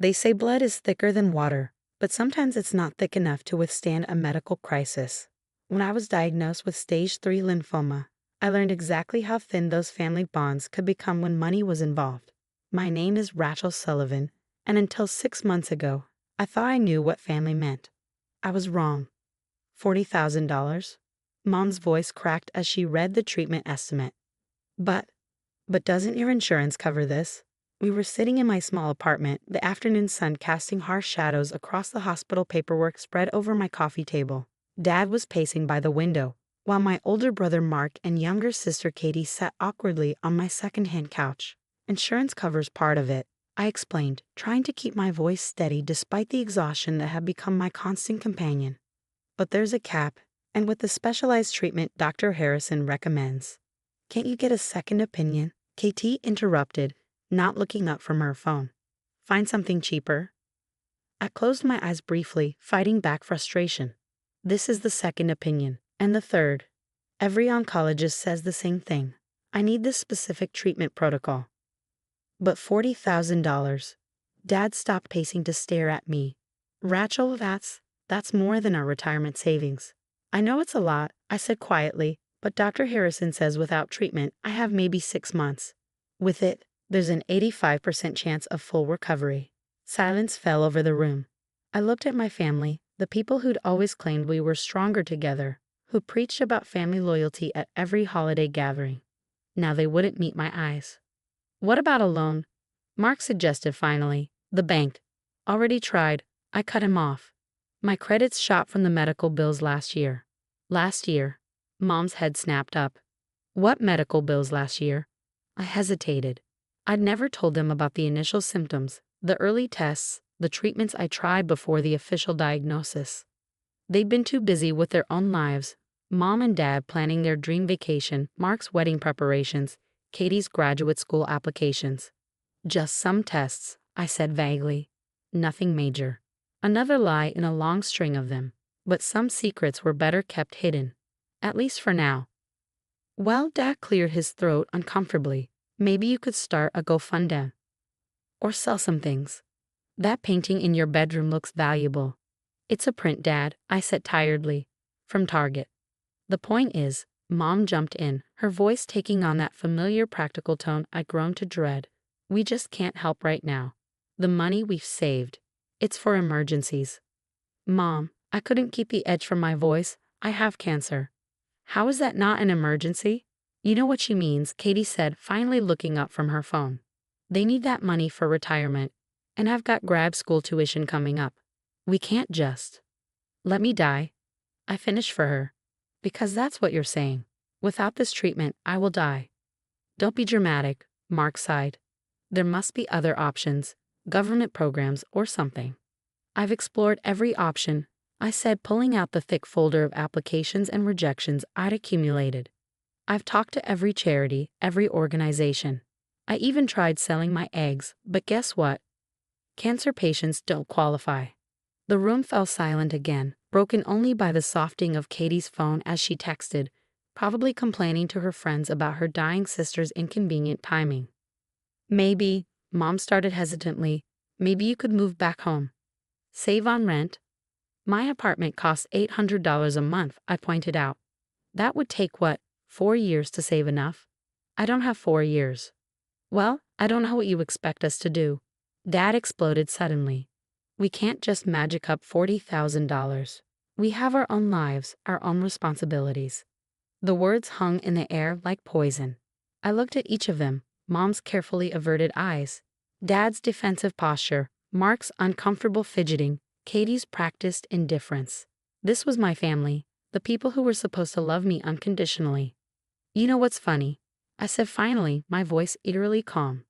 They say blood is thicker than water, but sometimes it's not thick enough to withstand a medical crisis. When I was diagnosed with stage 3 lymphoma, I learned exactly how thin those family bonds could become when money was involved. My name is Rachel Sullivan, and until 6 months ago, I thought I knew what family meant. I was wrong. $40,000? Mom's voice cracked as she read the treatment estimate. But doesn't your insurance cover this? We were sitting in my small apartment, the afternoon sun casting harsh shadows across the hospital paperwork spread over my coffee table. Dad was pacing by the window, while my older brother Mark and younger sister Katie sat awkwardly on my second-hand couch. Insurance covers part of it, I explained, trying to keep my voice steady despite the exhaustion that had become my constant companion. But there's a cap, and with the specialized treatment Dr. Harrison recommends. Can't you get a second opinion? KT interrupted, not looking up from her phone. Find something cheaper? I closed my eyes briefly, fighting back frustration. This is the second opinion. And the third. Every oncologist says the same thing. I need this specific treatment protocol. But $40,000. Dad stopped pacing to stare at me. Rachel, that's more than our retirement savings. I know it's a lot, I said quietly, but Dr. Harrison says without treatment, I have maybe 6 months. With it, there's an 85% chance of full recovery. Silence fell over the room. I looked at my family, the people who'd always claimed we were stronger together, who preached about family loyalty at every holiday gathering. Now they wouldn't meet my eyes. What about a loan? Mark suggested finally. The bank. Already tried. I cut him off. My credits shot from the medical bills last year. Last year. Mom's head snapped up. What medical bills last year? I hesitated. I'd never told them about the initial symptoms, the early tests, the treatments I tried before the official diagnosis. They'd been too busy with their own lives, Mom and Dad planning their dream vacation, Mark's wedding preparations, Katie's graduate school applications. Just some tests, I said vaguely. Nothing major. Another lie in a long string of them. But some secrets were better kept hidden. At least for now. Well, Dad cleared his throat uncomfortably. Maybe you could start a GoFundMe. Or sell some things. That painting in your bedroom looks valuable. It's a print, Dad, I said tiredly. From Target. The point is, Mom jumped in, her voice taking on that familiar practical tone I'd grown to dread. We just can't help right now. The money we've saved. It's for emergencies. Mom, I couldn't keep the edge from my voice. I have cancer. How is that not an emergency? You know what she means, Katie said, finally looking up from her phone. They need that money for retirement, and I've got grad school tuition coming up. We can't just let me die. I finished for her. Because that's what you're saying. Without this treatment, I will die. Don't be dramatic, Mark sighed. There must be other options, government programs or something. I've explored every option, I said, pulling out the thick folder of applications and rejections I'd accumulated. I've talked to every charity, every organization. I even tried selling my eggs, but guess what? Cancer patients don't qualify. The room fell silent again, broken only by the softing of Katie's phone as she texted, probably complaining to her friends about her dying sister's inconvenient timing. Maybe, Mom started hesitantly, maybe you could move back home. Save on rent? My apartment costs $800 a month, I pointed out. That would take, 4 years to save enough? I don't have 4 years. Well, I don't know what you expect us to do. Dad exploded suddenly. We can't just magic up $40,000. We have our own lives, our own responsibilities. The words hung in the air like poison. I looked at each of them, Mom's carefully averted eyes, Dad's defensive posture, Mark's uncomfortable fidgeting, Katie's practiced indifference. This was my family, the people who were supposed to love me unconditionally. You know what's funny? I said finally, my voice eerily calm.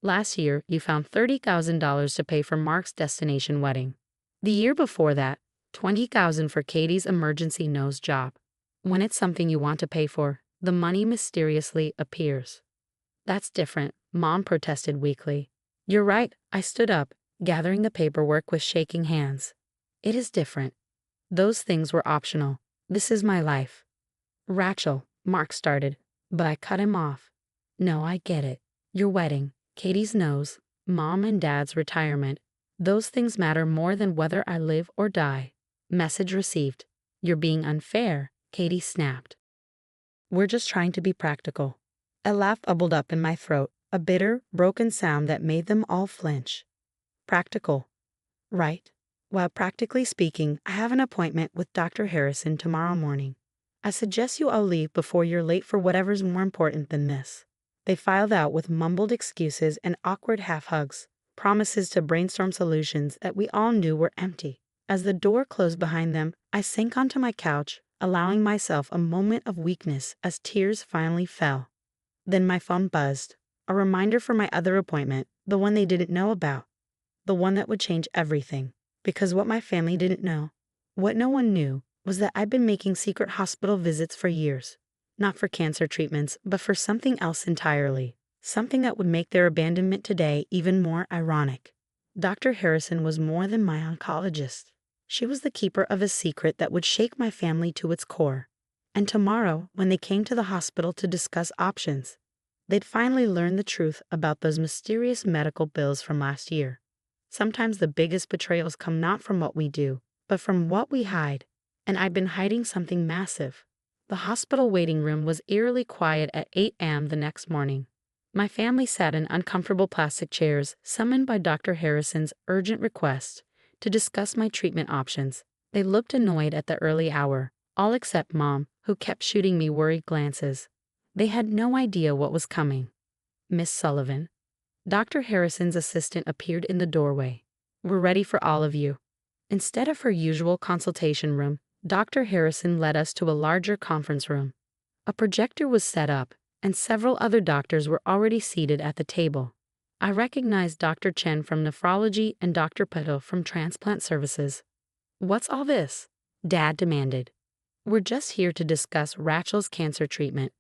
Last year, you found $30,000 to pay for Mark's destination wedding. The year before that, $20,000 for Katie's emergency nose job. When it's something you want to pay for, the money mysteriously appears. That's different, Mom protested weakly. You're right, I stood up, gathering the paperwork with shaking hands. It is different. Those things were optional. This is my life. Rachel, Mark started, but I cut him off. No, I get it. Your wedding, Katie's nose, Mom and Dad's retirement. Those things matter more than whether I live or die. Message received. You're being unfair, Katie snapped. We're just trying to be practical. A laugh bubbled up in my throat, a bitter, broken sound that made them all flinch. Practical. Right. Well, practically speaking, I have an appointment with Dr. Harrison tomorrow morning. I suggest you all leave before you're late for whatever's more important than this. They filed out with mumbled excuses and awkward half-hugs, promises to brainstorm solutions that we all knew were empty. As the door closed behind them, I sank onto my couch, allowing myself a moment of weakness as tears finally fell. Then my phone buzzed, a reminder for my other appointment, the one they didn't know about, the one that would change everything. Because what my family didn't know, what no one knew, was that I'd been making secret hospital visits for years. Not for cancer treatments, but for something else entirely. Something that would make their abandonment today even more ironic. Dr. Harrison was more than my oncologist. She was the keeper of a secret that would shake my family to its core. And tomorrow, when they came to the hospital to discuss options, they'd finally learn the truth about those mysterious medical bills from last year. Sometimes the biggest betrayals come not from what we do, but from what we hide. And I'd been hiding something massive. The hospital waiting room was eerily quiet at 8 a.m. the next morning. My family sat in uncomfortable plastic chairs, summoned by Dr. Harrison's urgent request to discuss my treatment options. They looked annoyed at the early hour, all except Mom, who kept shooting me worried glances. They had no idea what was coming. Miss Sullivan. Dr. Harrison's assistant appeared in the doorway. We're ready for all of you. Instead of her usual consultation room, Dr. Harrison led us to a larger conference room. A projector was set up, and several other doctors were already seated at the table. I recognized Dr. Chen from nephrology and Dr. Patel from transplant services. What's all this? Dad demanded. We're just here to discuss Rachel's cancer treatment.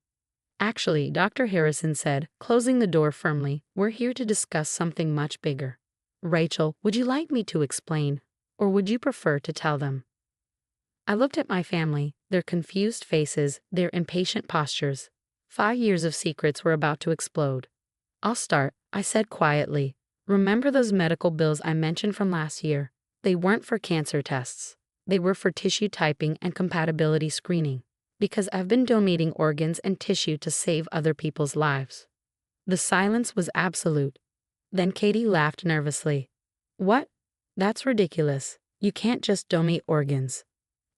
Actually, Dr. Harrison said, closing the door firmly, we're here to discuss something much bigger. Rachel, would you like me to explain, or would you prefer to tell them? I looked at my family, their confused faces, their impatient postures. 5 years of secrets were about to explode. I'll start, I said quietly. Remember those medical bills I mentioned from last year? They weren't for cancer tests. They were for tissue typing and compatibility screening. Because I've been donating organs and tissue to save other people's lives. The silence was absolute. Then Katie laughed nervously. What? That's ridiculous. You can't just donate organs.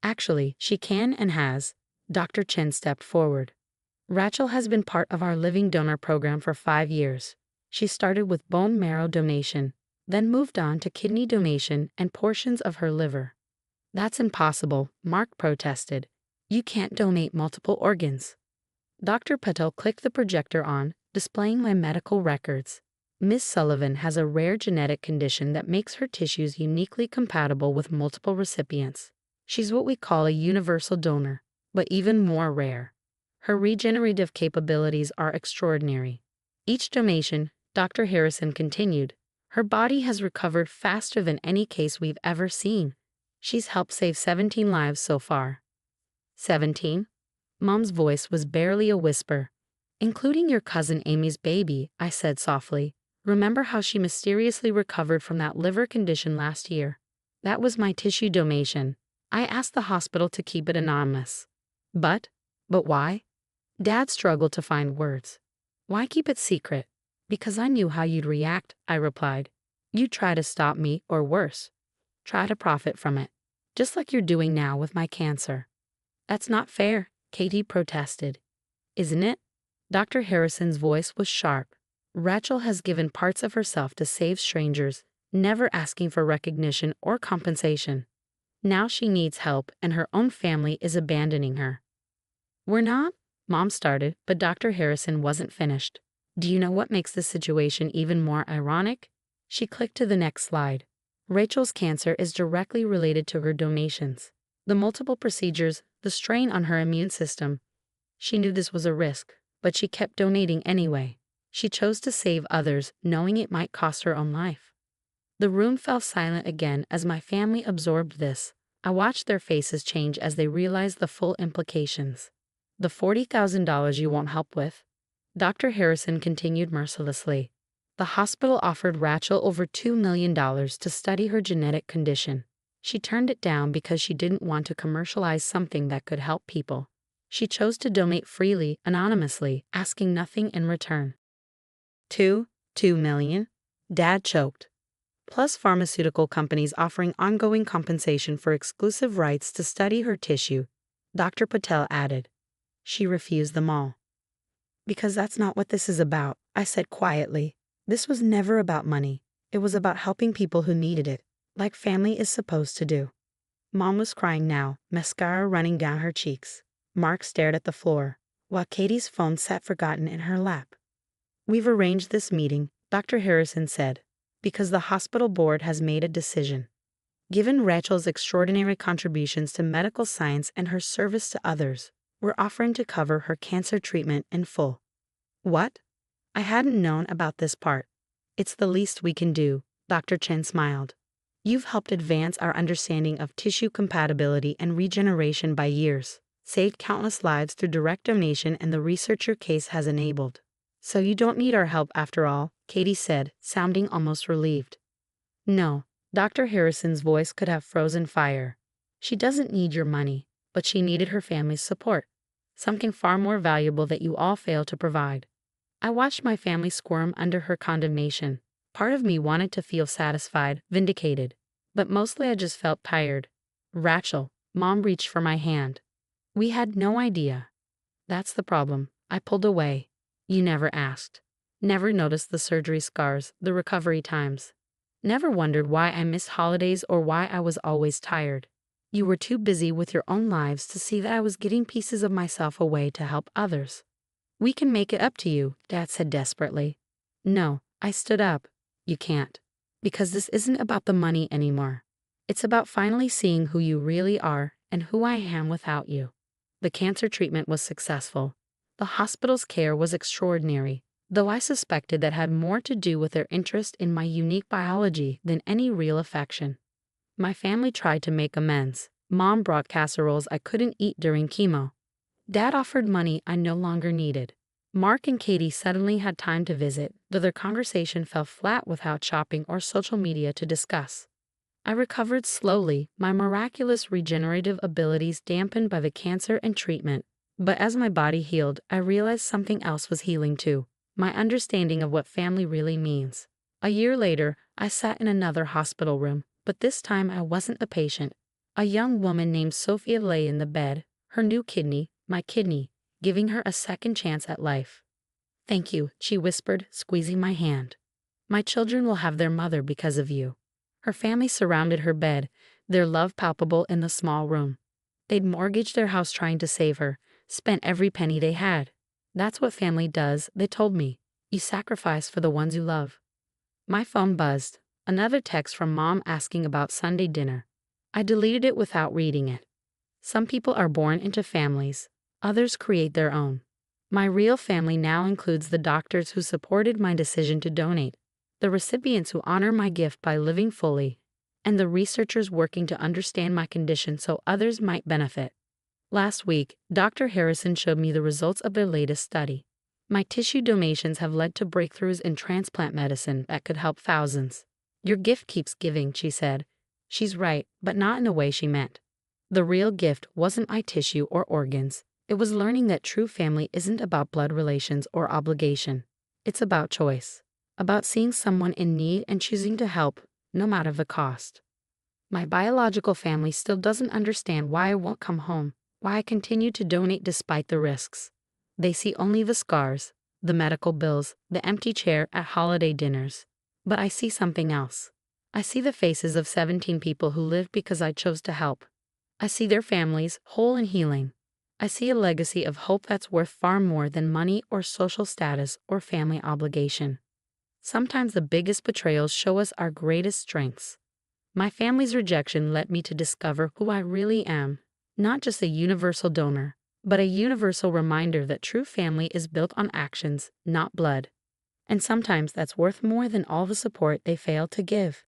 Actually, she can and has. Dr. Chen stepped forward. Rachel has been part of our living donor program for 5 years. She started with bone marrow donation, then moved on to kidney donation and portions of her liver. That's impossible, Mark protested. You can't donate multiple organs. Dr. Patel clicked the projector on, displaying my medical records. Miss Sullivan has a rare genetic condition that makes her tissues uniquely compatible with multiple recipients. She's what we call a universal donor, but even more rare. Her regenerative capabilities are extraordinary. Each donation, Dr. Harrison continued, her body has recovered faster than any case we've ever seen. She's helped save 17 lives so far. 17? Mom's voice was barely a whisper. Including your cousin Amy's baby, I said softly. Remember how she mysteriously recovered from that liver condition last year? That was my tissue donation. I asked the hospital to keep it anonymous. But why? Dad struggled to find words. Why keep it secret? Because I knew how you'd react, I replied. You'd try to stop me, or worse, try to profit from it. Just like you're doing now with my cancer. That's not fair, Katie protested. Isn't it? Dr. Harrison's voice was sharp. Rachel has given parts of herself to save strangers, never asking for recognition or compensation. Now she needs help and her own family is abandoning her. We're not? Mom started, but Dr. Harrison wasn't finished. Do you know what makes this situation even more ironic? She clicked to the next slide. Rachel's cancer is directly related to her donations. The multiple procedures, the strain on her immune system. She knew this was a risk, but she kept donating anyway. She chose to save others, knowing it might cost her own life. The room fell silent again as my family absorbed this. I watched their faces change as they realized the full implications. The $40,000 you won't help with? Dr. Harrison continued mercilessly. The hospital offered Rachel over $2 million to study her genetic condition. She turned it down because she didn't want to commercialize something that could help people. She chose to donate freely, anonymously, asking nothing in return. $2 million? Dad choked. Plus pharmaceutical companies offering ongoing compensation for exclusive rights to study her tissue, Dr. Patel added. She refused them all. Because that's not what this is about, I said quietly. This was never about money. It was about helping people who needed it, like family is supposed to do. Mom was crying now, mascara running down her cheeks. Mark stared at the floor, while Katie's phone sat forgotten in her lap. We've arranged this meeting, Dr. Harrison said, because the hospital board has made a decision. Given Rachel's extraordinary contributions to medical science and her service to others, we're offering to cover her cancer treatment in full. What? I hadn't known about this part. It's the least we can do, Dr. Chen smiled. You've helped advance our understanding of tissue compatibility and regeneration by years, saved countless lives through direct donation, and the research your case has enabled. So you don't need our help after all, Katie said, sounding almost relieved. No, Dr. Harrison's voice could have frozen fire. She doesn't need your money, but she needed her family's support, something far more valuable that you all failed to provide. I watched my family squirm under her condemnation. Part of me wanted to feel satisfied, vindicated, but mostly I just felt tired. Rachel, Mom reached for my hand. We had no idea. That's the problem. I pulled away. You never asked. Never noticed the surgery scars, the recovery times. Never wondered why I missed holidays or why I was always tired. You were too busy with your own lives to see that I was getting pieces of myself away to help others. We can make it up to you, Dad said desperately. No, I stood up. You can't. Because this isn't about the money anymore. It's about finally seeing who you really are and who I am without you. The cancer treatment was successful. The hospital's care was extraordinary, though I suspected that had more to do with their interest in my unique biology than any real affection. My family tried to make amends. Mom brought casseroles I couldn't eat during chemo. Dad offered money I no longer needed. Mark and Katie suddenly had time to visit, though their conversation fell flat without shopping or social media to discuss. I recovered slowly, my miraculous regenerative abilities dampened by the cancer and treatment. But as my body healed, I realized something else was healing too, my understanding of what family really means. A year later, I sat in another hospital room, but this time I wasn't a patient. A young woman named Sophia lay in the bed, her new kidney, my kidney, giving her a second chance at life. Thank you, she whispered, squeezing my hand. My children will have their mother because of you. Her family surrounded her bed, their love palpable in the small room. They'd mortgaged their house trying to save her, spent every penny they had. That's what family does, they told me. You sacrifice for the ones you love. My phone buzzed. Another text from Mom asking about Sunday dinner. I deleted it without reading it. Some people are born into families. Others create their own. My real family now includes the doctors who supported my decision to donate, the recipients who honor my gift by living fully, and the researchers working to understand my condition so others might benefit. Last week, Dr. Harrison showed me the results of their latest study. My tissue donations have led to breakthroughs in transplant medicine that could help thousands. Your gift keeps giving, she said. She's right, but not in the way she meant. The real gift wasn't my tissue or organs. It was learning that true family isn't about blood relations or obligation. It's about choice. About seeing someone in need and choosing to help, no matter the cost. My biological family still doesn't understand why I won't come home, why I continue to donate despite the risks. They see only the scars, the medical bills, the empty chair at holiday dinners. But I see something else. I see the faces of 17 people who lived because I chose to help. I see their families, whole and healing. I see a legacy of hope that's worth far more than money or social status or family obligation. Sometimes the biggest betrayals show us our greatest strengths. My family's rejection led me to discover who I really am, not just a universal donor, but a universal reminder that true family is built on actions, not blood. And sometimes that's worth more than all the support they failed to give.